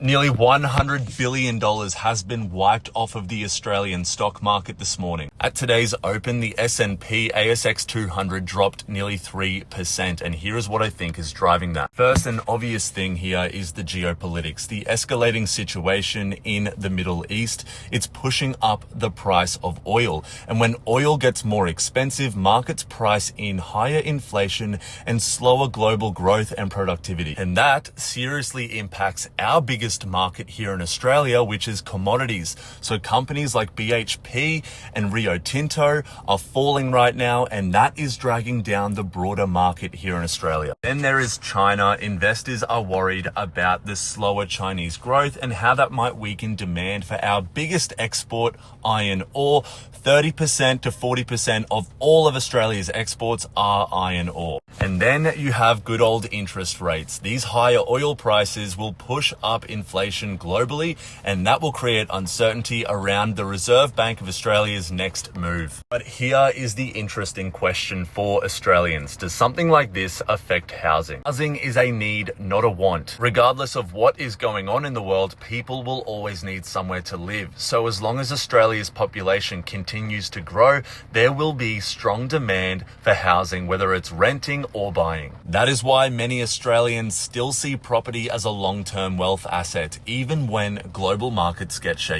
Nearly $100 billion has been wiped off of the Australian stock market this morning. At today's open, the S&P ASX 200 dropped nearly 3%. And here is what I think is driving that. First and obvious thing here is the geopolitics, the escalating situation in the Middle East. It's pushing up the price of oil. And when oil gets more expensive, markets price in higher inflation and slower global growth and productivity. And that seriously impacts our biggest market here in Australia, which is commodities. So companies like BHP and Rio Tinto are falling right now, and that is dragging down the broader market here in Australia. Then there is China. Investors are worried about the slower Chinese growth and how that might weaken demand for our biggest export, iron ore. 30% to 40% of all of Australia's exports are iron ore. And then you have good old interest rates. These higher oil prices will push up inflation globally, and that will create uncertainty around the Reserve Bank of Australia's next move. But here is the interesting question for Australians. Does something like this affect housing? Housing is a need, not a want. Regardless of what is going on in the world, people will always need somewhere to live. So as long as Australia's population continues to grow, there will be strong demand for housing, whether it's renting or buying. That is why many Australians still see property as a long-term wealth asset, even when global markets get shaky.